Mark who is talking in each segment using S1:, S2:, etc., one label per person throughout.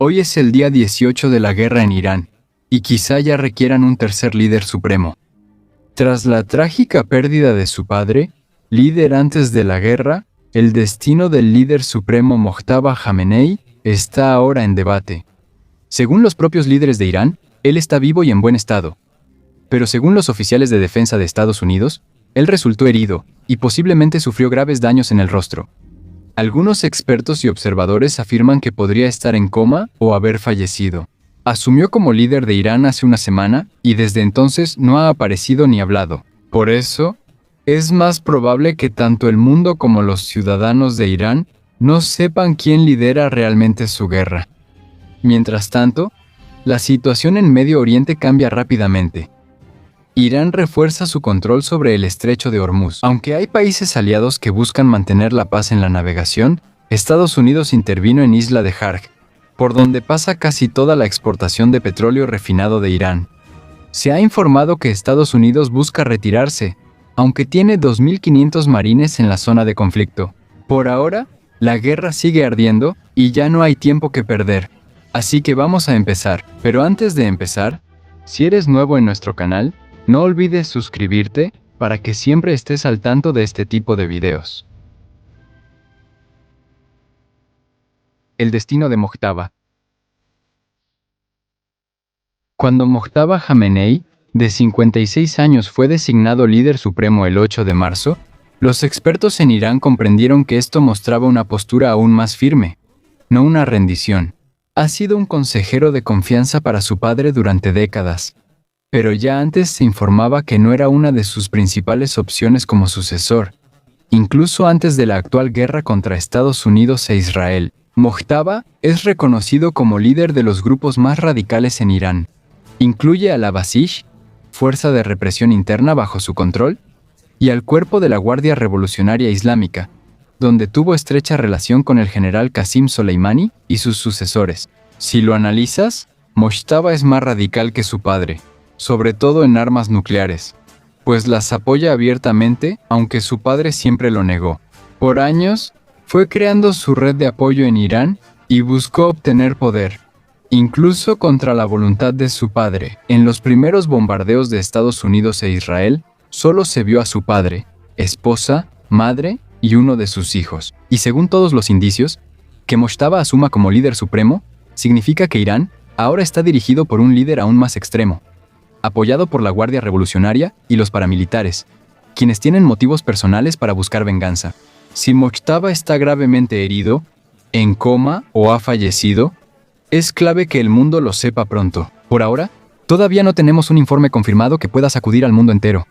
S1: Hoy es el día 18 de la guerra en Irán, y quizá ya requieran un tercer líder supremo. Tras la trágica pérdida de su padre, líder antes de la guerra, el destino del líder supremo Mojtaba Jamenei está ahora en debate. Según los propios líderes de Irán, él está vivo y en buen estado. Pero según los oficiales de defensa de Estados Unidos, él resultó herido y posiblemente sufrió graves daños en el rostro. Algunos expertos y observadores afirman que podría estar en coma o haber fallecido. Asumió como líder de Irán hace una semana y desde entonces no ha aparecido ni hablado. Por eso, es más probable que tanto el mundo como los ciudadanos de Irán no sepan quién lidera realmente su guerra. Mientras tanto, la situación en Medio Oriente cambia rápidamente. Irán refuerza su control sobre el estrecho de Hormuz. Aunque hay países aliados que buscan mantener la paz en la navegación, Estados Unidos intervino en Isla de Jarj, por donde pasa casi toda la exportación de petróleo refinado de Irán. Se ha informado que Estados Unidos busca retirarse, aunque tiene 2.500 marines en la zona de conflicto. Por ahora, la guerra sigue ardiendo y ya no hay tiempo que perder. Así que vamos a empezar. Pero antes de empezar, si eres nuevo en nuestro canal, no olvides suscribirte para que siempre estés al tanto de este tipo de videos. El destino de Mojtaba. Cuando Mojtaba Jamenei, de 56 años, fue designado líder supremo el 8 de marzo, los expertos en Irán comprendieron que esto mostraba una postura aún más firme, no una rendición. Ha sido un consejero de confianza para su padre durante décadas, pero ya antes se informaba que no era una de sus principales opciones como sucesor, incluso antes de la actual guerra contra Estados Unidos e Israel. Mojtaba es reconocido como líder de los grupos más radicales en Irán. Incluye a la Basish, fuerza de represión interna bajo su control, y al cuerpo de la Guardia Revolucionaria Islámica, donde tuvo estrecha relación con el general Qasim Soleimani y sus sucesores. Si lo analizas, Mojtaba es más radical que su padre, sobre todo en armas nucleares, pues las apoya abiertamente, aunque su padre siempre lo negó. Por años, fue creando su red de apoyo en Irán y buscó obtener poder, incluso contra la voluntad de su padre. En los primeros bombardeos de Estados Unidos e Israel, solo se vio a su padre, esposa, madre y uno de sus hijos. Y según todos los indicios, que Mojtaba asuma como líder supremo, significa que Irán ahora está dirigido por un líder aún más extremo, apoyado por la Guardia Revolucionaria y los paramilitares, quienes tienen motivos personales para buscar venganza. Si Mojtaba está gravemente herido, en coma o ha fallecido, es clave que el mundo lo sepa pronto. Por ahora, todavía no tenemos un informe confirmado que pueda sacudir al mundo entero,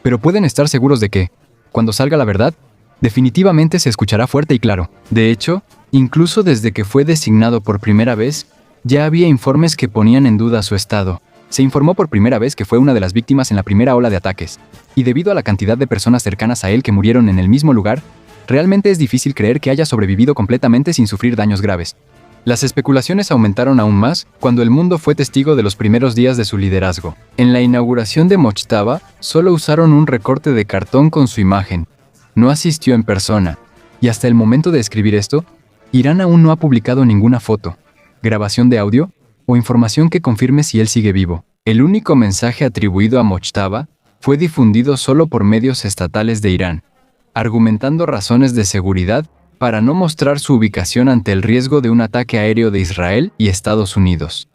S1: pero pueden estar seguros de que, cuando salga la verdad, definitivamente se escuchará fuerte y claro. De hecho, incluso desde que fue designado por primera vez, ya había informes que ponían en duda su estado. Se informó por primera vez que fue una de las víctimas en la primera ola de ataques, y debido a la cantidad de personas cercanas a él que murieron en el mismo lugar, realmente es difícil creer que haya sobrevivido completamente sin sufrir daños graves. Las especulaciones aumentaron aún más cuando el mundo fue testigo de los primeros días de su liderazgo. En la inauguración de Mojtaba, solo usaron un recorte de cartón con su imagen. No asistió en persona, y hasta el momento de escribir esto, Irán aún no ha publicado ninguna foto, grabación de audio o información que confirme si él sigue vivo. El único mensaje atribuido a Mojtaba fue difundido solo por medios estatales de Irán, argumentando razones de seguridad para no mostrar su ubicación ante el riesgo de un ataque aéreo de Israel y Estados Unidos.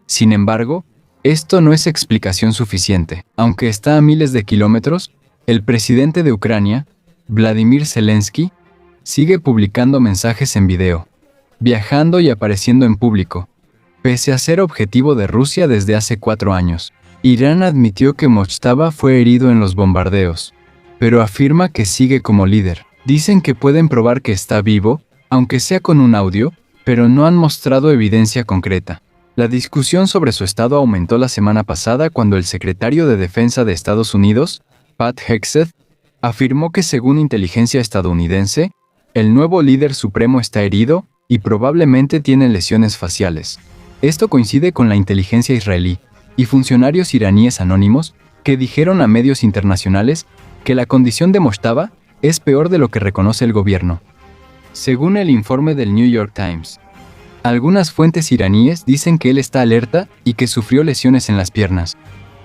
S1: Sin embargo, esto no es explicación suficiente. Aunque está a miles de kilómetros, el presidente de Ucrania, Vladimir Zelensky, sigue publicando mensajes en video, viajando y apareciendo en público, pese a ser objetivo de Rusia desde hace 4 años. Irán admitió que Mojtaba fue herido en los bombardeos, pero afirma que sigue como líder. Dicen que pueden probar que está vivo, aunque sea con un audio, pero no han mostrado evidencia concreta. La discusión sobre su estado aumentó la semana pasada cuando el secretario de Defensa de Estados Unidos, Pat Hegseth, afirmó que según inteligencia estadounidense, el nuevo líder supremo está herido y probablemente tiene lesiones faciales. Esto coincide con la inteligencia israelí y funcionarios iraníes anónimos que dijeron a medios internacionales que la condición de Mojtaba es peor de lo que reconoce el gobierno. Según el informe del New York Times, Algunas fuentes iraníes dicen que él está alerta y que sufrió lesiones en las piernas.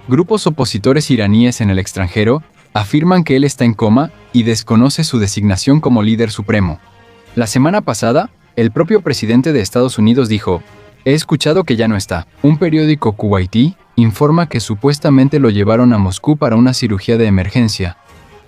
S1: Grupos opositores iraníes en el extranjero afirman que él está en coma y desconoce su designación como líder supremo. La semana pasada, el propio presidente de Estados Unidos dijo: «He escuchado que ya no está». Un periódico kuwaití informa que supuestamente lo llevaron a Moscú para una cirugía de emergencia,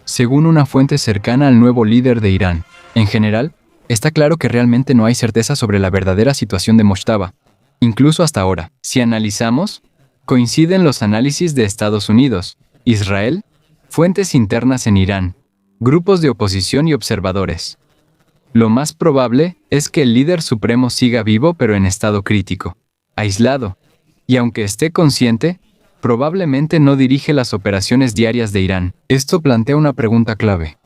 S1: según una fuente cercana al nuevo líder de Irán. En general, está claro que realmente no hay certeza sobre la verdadera situación de Mojtaba, incluso hasta ahora. Si analizamos, coinciden los análisis de Estados Unidos, Israel, fuentes internas en Irán, grupos de oposición y observadores. Lo más probable es que el líder supremo siga vivo pero en estado crítico, aislado, y aunque esté consciente, probablemente no dirige las operaciones diarias de Irán. Esto plantea una pregunta clave.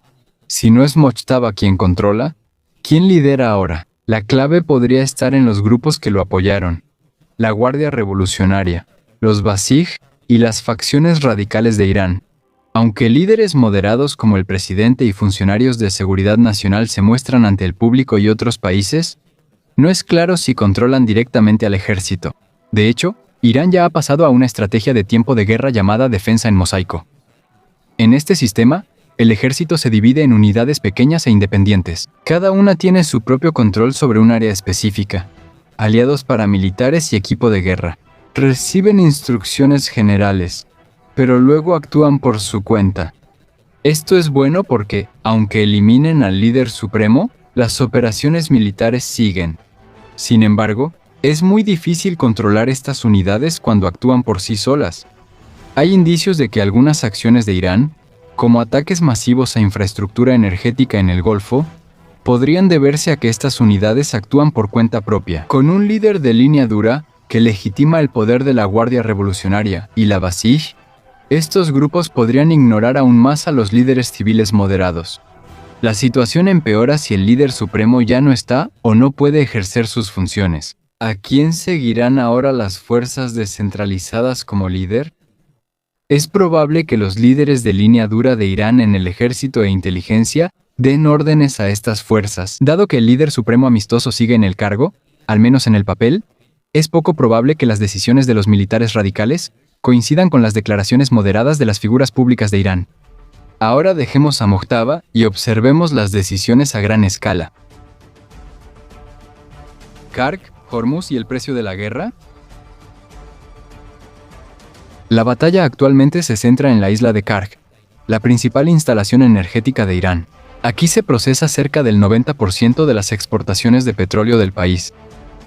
S1: Si no es Mojtaba quien controla, ¿quién lidera ahora? La clave podría estar en los grupos que lo apoyaron: la Guardia Revolucionaria, los Basij y las facciones radicales de Irán. Aunque líderes moderados como el presidente y funcionarios de seguridad nacional se muestran ante el público y otros países, no es claro si controlan directamente al ejército. De hecho, Irán ya ha pasado a una estrategia de tiempo de guerra llamada defensa en mosaico. En este sistema, el ejército se divide en unidades pequeñas e independientes. Cada una tiene su propio control sobre un área específica, aliados paramilitares y equipo de guerra. Reciben instrucciones generales, pero luego actúan por su cuenta. Esto es bueno porque, aunque eliminen al líder supremo, las operaciones militares siguen. Sin embargo, es muy difícil controlar estas unidades cuando actúan por sí solas. Hay indicios de que algunas acciones de Irán, como ataques masivos a infraestructura energética en el Golfo, podrían deberse a que estas unidades actúan por cuenta propia. Con un líder de línea dura que legitima el poder de la Guardia Revolucionaria y la Basij, estos grupos podrían ignorar aún más a los líderes civiles moderados. La situación empeora si el líder supremo ya no está o no puede ejercer sus funciones. ¿A quién seguirán ahora las fuerzas descentralizadas como líder? Es probable que los líderes de línea dura de Irán en el ejército e inteligencia den órdenes a estas fuerzas. Dado que el líder supremo amistoso sigue en el cargo, al menos en el papel, es poco probable que las decisiones de los militares radicales coincidan con las declaraciones moderadas de las figuras públicas de Irán. Ahora dejemos a Mojtaba y observemos las decisiones a gran escala. Kark, Hormuz y el precio de la guerra. La batalla actualmente se centra en la isla de Kark, la principal instalación energética de Irán. Aquí se procesa cerca del 90% de las exportaciones de petróleo del país,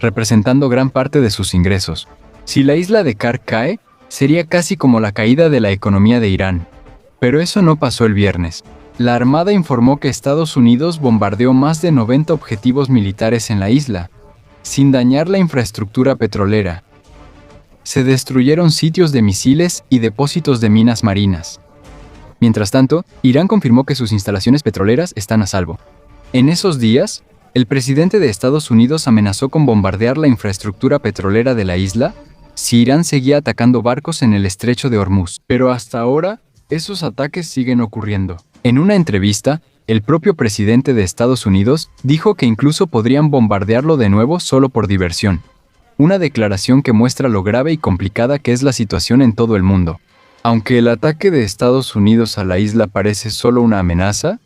S1: representando gran parte de sus ingresos. Si la isla de Kark cae, sería casi como la caída de la economía de Irán. Pero eso no pasó el viernes. La Armada informó que Estados Unidos bombardeó más de 90 objetivos militares en la isla, sin dañar la infraestructura petrolera. Se destruyeron sitios de misiles y depósitos de minas marinas. Mientras tanto, Irán confirmó que sus instalaciones petroleras están a salvo. En esos días, el presidente de Estados Unidos amenazó con bombardear la infraestructura petrolera de la isla si Irán seguía atacando barcos en el estrecho de Hormuz. Pero hasta ahora, esos ataques siguen ocurriendo. En una entrevista, el propio presidente de Estados Unidos dijo que incluso podrían bombardearlo de nuevo solo por diversión. Una declaración que muestra lo grave y complicada que es la situación en todo el mundo. Aunque el ataque de Estados Unidos a la isla parece solo una amenaza,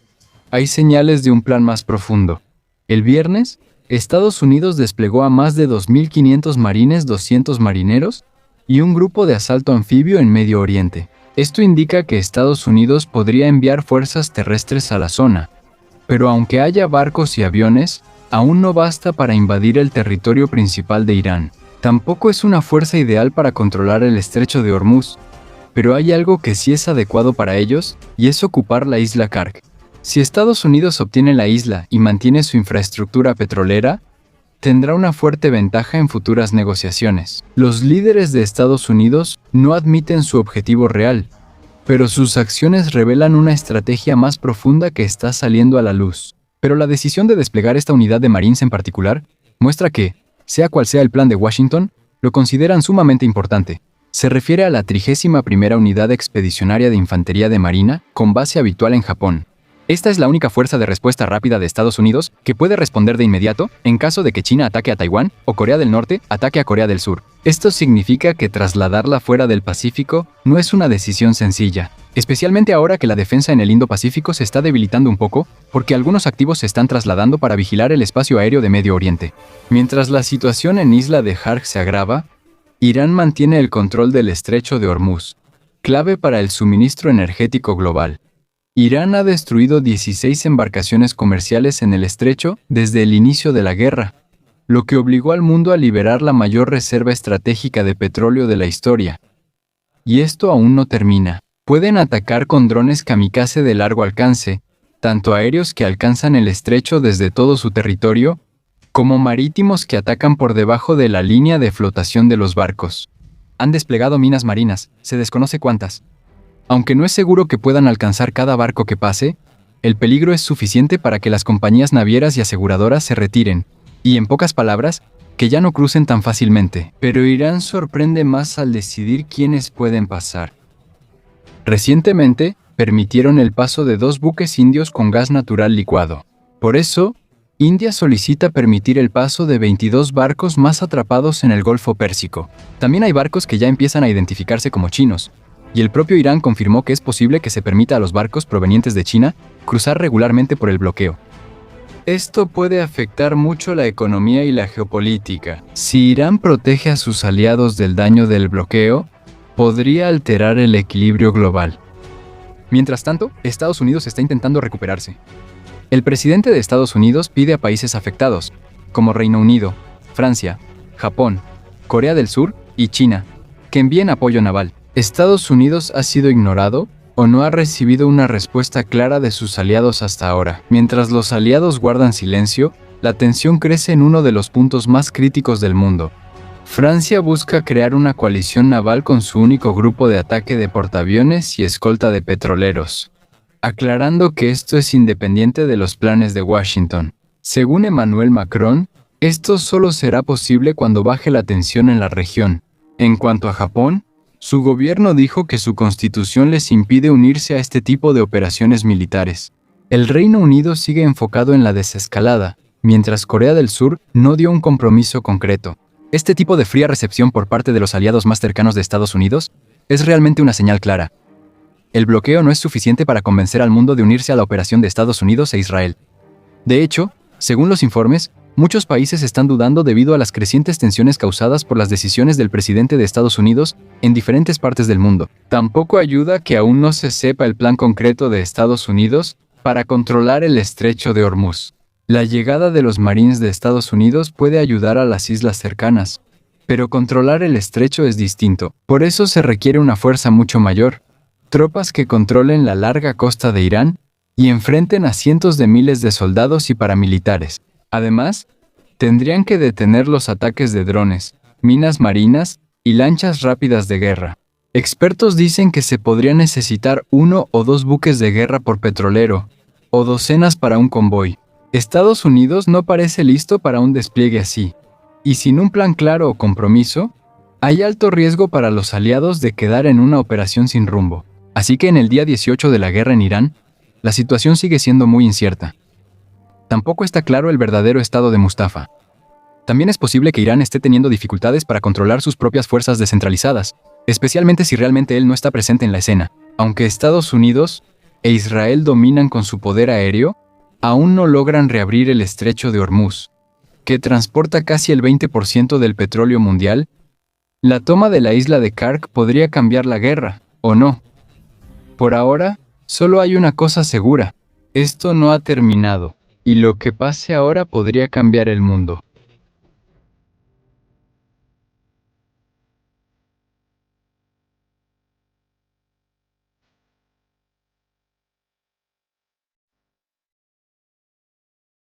S1: hay señales de un plan más profundo. El viernes, Estados Unidos desplegó a más de 2.500 marines, 200 marineros y un grupo de asalto anfibio en Medio Oriente. Esto indica que Estados Unidos podría enviar fuerzas terrestres a la zona, pero aunque haya barcos y aviones, aún no basta para invadir el territorio principal de Irán. Tampoco es una fuerza ideal para controlar el estrecho de Hormuz, pero hay algo que sí es adecuado para ellos, y es ocupar la isla Kark. Si Estados Unidos obtiene la isla y mantiene su infraestructura petrolera, tendrá una fuerte ventaja en futuras negociaciones. Los líderes de Estados Unidos no admiten su objetivo real, pero sus acciones revelan una estrategia más profunda que está saliendo a la luz. Pero la decisión de desplegar esta unidad de Marines en particular muestra que, sea cual sea el plan de Washington, lo consideran sumamente importante. Se refiere a la 31ª Unidad Expedicionaria de Infantería de Marina, con base habitual en Japón. Esta es la única fuerza de respuesta rápida de Estados Unidos que puede responder de inmediato en caso de que China ataque a Taiwán o Corea del Norte ataque a Corea del Sur. Esto significa que trasladarla fuera del Pacífico no es una decisión sencilla, especialmente ahora que la defensa en el Indo-Pacífico se está debilitando un poco porque algunos activos se están trasladando para vigilar el espacio aéreo de Medio Oriente. Mientras la situación en Isla de Jarj se agrava, Irán mantiene el control del estrecho de Hormuz, clave para el suministro energético global. Irán ha destruido 16 embarcaciones comerciales en el estrecho desde el inicio de la guerra, lo que obligó al mundo a liberar la mayor reserva estratégica de petróleo de la historia. Y esto aún no termina. Pueden atacar con drones kamikaze de largo alcance, tanto aéreos que alcanzan el estrecho desde todo su territorio, como marítimos que atacan por debajo de la línea de flotación de los barcos. Han desplegado minas marinas, se desconoce cuántas. Aunque no es seguro que puedan alcanzar cada barco que pase, el peligro es suficiente para que las compañías navieras y aseguradoras se retiren, y en pocas palabras, que ya no crucen tan fácilmente. Pero Irán sorprende más al decidir quiénes pueden pasar. Recientemente, permitieron el paso de 2 buques indios con gas natural licuado. Por eso, India solicita permitir el paso de 22 barcos más atrapados en el Golfo Pérsico. También hay barcos que ya empiezan a identificarse como chinos, y el propio Irán confirmó que es posible que se permita a los barcos provenientes de China cruzar regularmente por el bloqueo. Esto puede afectar mucho la economía y la geopolítica. Si Irán protege a sus aliados del daño del bloqueo, podría alterar el equilibrio global. Mientras tanto, Estados Unidos está intentando recuperarse. El presidente de Estados Unidos pide a países afectados, como Reino Unido, Francia, Japón, Corea del Sur y China, que envíen apoyo naval. ¿Estados Unidos ha sido ignorado o no ha recibido una respuesta clara de sus aliados hasta ahora? Mientras los aliados guardan silencio, la tensión crece en uno de los puntos más críticos del mundo. Francia busca crear una coalición naval con su único grupo de ataque de portaaviones y escolta de petroleros, aclarando que esto es independiente de los planes de Washington. Según Emmanuel Macron, esto solo será posible cuando baje la tensión en la región. En cuanto a Japón, su gobierno dijo que su constitución les impide unirse a este tipo de operaciones militares. El Reino Unido sigue enfocado en la desescalada, mientras Corea del Sur no dio un compromiso concreto. Este tipo de fría recepción por parte de los aliados más cercanos de Estados Unidos es realmente una señal clara. El bloqueo no es suficiente para convencer al mundo de unirse a la operación de Estados Unidos e Israel. De hecho, según los informes, muchos países están dudando debido a las crecientes tensiones causadas por las decisiones del presidente de Estados Unidos en diferentes partes del mundo. Tampoco ayuda que aún no se sepa el plan concreto de Estados Unidos para controlar el estrecho de Hormuz. La llegada de los Marines de Estados Unidos puede ayudar a las islas cercanas, pero controlar el estrecho es distinto. Por eso se requiere una fuerza mucho mayor, tropas que controlen la larga costa de Irán y enfrenten a cientos de miles de soldados y paramilitares. Además, tendrían que detener los ataques de drones, minas marinas y lanchas rápidas de guerra. Expertos dicen que se podría necesitar 1 o 2 buques de guerra por petrolero, o docenas para un convoy. Estados Unidos no parece listo para un despliegue así, y sin un plan claro o compromiso, hay alto riesgo para los aliados de quedar en una operación sin rumbo. Así que en el día 18 de la guerra en Irán, la situación sigue siendo muy incierta. Tampoco está claro el verdadero estado de Mustafa. También es posible que Irán esté teniendo dificultades para controlar sus propias fuerzas descentralizadas, especialmente si realmente él no está presente en la escena. Aunque Estados Unidos e Israel dominan con su poder aéreo, aún no logran reabrir el estrecho de Hormuz, que transporta casi el 20% del petróleo mundial. La toma de la isla de Kark podría cambiar la guerra, ¿o no? Por ahora, solo hay una cosa segura: esto no ha terminado. Y lo que pase ahora podría cambiar el mundo.